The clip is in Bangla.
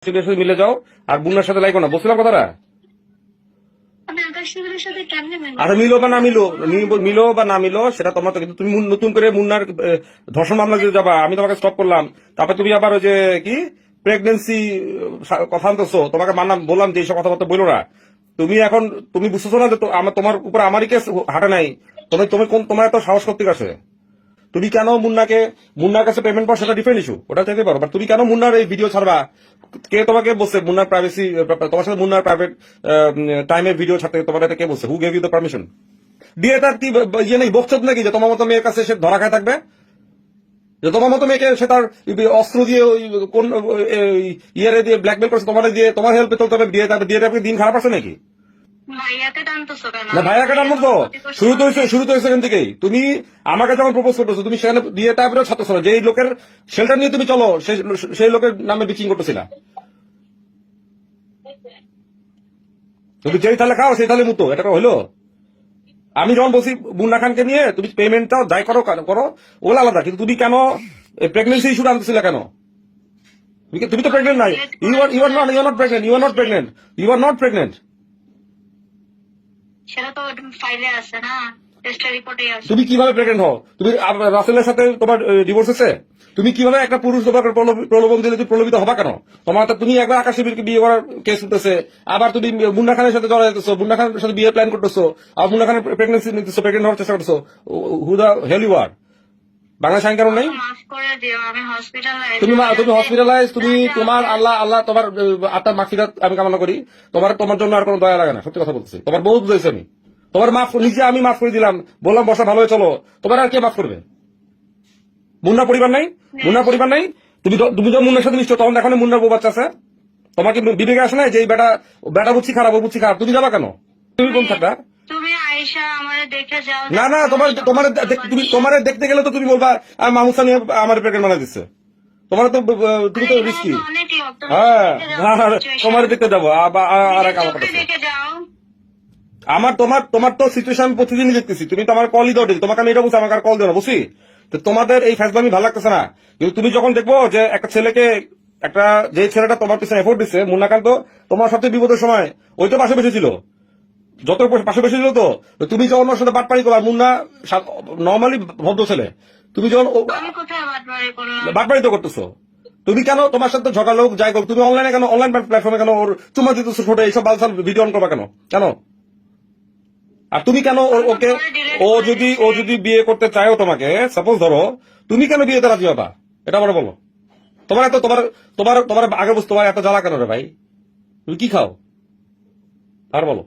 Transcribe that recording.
শিবিরের সাথে মিলে যাও আর মুন্নার সাথে লাইকো না, বলছিলাম কথাটা। আরে মিলো বা না মিলো, মিলো বা না মিলো সেটা তোমার তো, কিন্তু তুমি নতুন করে মুন্নার ধর্ষণ মামলা দিতে যাবা, আমি তোমাকে স্টপ করলাম, তারপর তুমি আবার ওই যে কি প্রেগনেন্সি কথা আনতেছো, তোমাকে মানলাম, বললাম যে এইসব কথাবার্তা বলো না। তুমি এখন তুমি বুঝতেছো না যে তোমার উপর আমারই কেস হাঁটে নাই। তুমি তুমি কোন তোমার এত সাহস করতে গেছে? তুমি কেন মুন্নার কাছে পেমেন্ট পাও সেটা ডিফারেন্ট ইস্যু, ওটা চাইতে পারো, বাট তুমি কেন মুন্নার এই ভিডিও ছাড়বা? কে তোমাকে বলছে মুন্নার প্রাইভেসি, তোমার সাথে মুন্নার প্রাইভেট টাইমের ভিডিও ছাড়তে তোমার এটা কে বলছে? Who gave you the permission? দিয়ে তার কি ইয়ে নেই, বকচোদ নাকি যে তোমার মতো মেয়ের কাছে সে ধরা খায় থাকবে? যে তোমার মতো মেয়েকে সে তার অস্ত্র দিয়ে কোন ইয়ারে দিয়ে ব্ল্যাকমেল করছে, তোমার দিয়ে তোমার হেল্পে চলতে হবে, দিয়ে দিন খারাপ আছে নাকি? না ভাইয়াকে টানবো তো, শুরু তো হয়েছে এখান থেকেই। তুমি আমাকে যখন প্রপোজ করতেছো, তুমি সেখানে বিয়ে টাইপের ছাত্র, যেই লোকের শেল্টার নিয়ে তুমি চলো সেই লোকের নামে বিচিং করতেছিলা। তুমি যেই থালে খাও সেই থালে মুতো, এটা হইলো? আমি যখন বলছি মুন্না খানকে নিয়ে তুমি পেমেন্টটাও যাই করো করো, ওগুলো আলাদা, কিন্তু তুমি কেন প্রেগনেন্সি ইস্যুটা আনতেছিলে কেন? তুমি তো প্রেগনেন্ট নাই, ইউ আর নট প্রেগনেন্ট। সেটা তো ফাইলে আছে না, টেস্টের রিপোর্টে আছে। তুমি কিভাবে প্রেগনেন্ট হও? তুমি রাসেলের সাথে তোমার ডিভোর্স হয়েছে, তুমি কিভাবে একটা পুরুষ তোমার প্রলোভন দিলে তুমি প্রলোভিত হবা কেন? তুমি একবার আকাশ শিবিরকে বিয়ে করার কেস উঠতেছে, আবার তুমি মুন্না খানের সাথে জড়া যেতেছো, মুন্না খানের সাথে বিয়ে প্ল্যান করতেছো, আর মুন্না খানের প্রেগনেন্সি নিতেছো, প্রেগনেন্ট হওয়ার চেষ্টা করতেছো। হু দা হেল ইউ আর? বাংলাদেশ আইন কারণ নাই? তুমি হসপিটালাইজ, তুমি তোমার আল্লাহ তোমার আত্মার মাগফিরাত আমি কামনা করি। তোমার জন্য আর কোনো দয়া লাগে না, সত্যি কথা বলছি। তোমার বহু বুঝাইছি আমি, তোমার নিজে আমি মাফ করে দিলাম, বললাম বসা ভালো হয়ে চলো, তোমার আর কে মাফ করবে? মুন্না পরিবার নাই? তুমি যখন মুন্নার সাথে মিশছো তখন দেখো না মুন্নার বউ বাচ্চা আছে? তোমাকে বিবেকে আসে না যে এই বেটা বুঝছি খারাপ, ও বুঝছি খারাপ, তুমি যাবা কেন? তুমি কোন থাকবা? না তোমার দেখতে গেলে তো তুমি বলবা মাহমুদ সানি আমার প্রেগনেন্ট বানাই দিচ্ছে। তোমার তো তুমি তো রিস্কি। হ্যাঁ তোমার দেখতে যাবো আর এক আমার তোমার তো সিচুয়েশন আমি প্রতিদিনই দেখতেছি, তুমি তো আমার কলই দাও, তোমাকে আমি এটা বলছি আমাকে আর কল দেও না, বুঝছি? তো তোমাদের এই ফ্যাসলামি ভালো লাগতেছে না, কিন্তু তুমি যখন দেখবো যে একটা ছেলেকে, যে ছেলেটা তোমার পিছনে এফোর্ট দিচ্ছে, মুন্না খান তো তোমার সবচেয়ে বিপদের সময় ওই তো পাশে বসে ছিল, যত পাশে বসে ছিল, তো তুমি যখন ওর সাথে বাটপাড়ি করো, মুন্না নর্মালি ভদ্র ছেলে, তুমি যখন বাটপাড়ি তো করতেছো, তুমি কেন তোমার সাথে ঝগড়া যাই করো, তুমি অনলাইনে কেন, অনলাইন প্ল্যাটফর্মে কেন ওর চুমা দিতেছো, ছোট এইসব বালসাল ভিডিও অন করবা কেন? আর তুমি কেন ওকে, ও যদি বিয়ে করতে চায়ও তোমাকে, সাপোজ ধরো, তুমি কেন বিয়েতে রাজি হবা? এটা আমার বলো। তোমার আগে বুঝতে তোমার এত জ্বালা কেন রে ভাই? তুমি কি খাও আর বলো।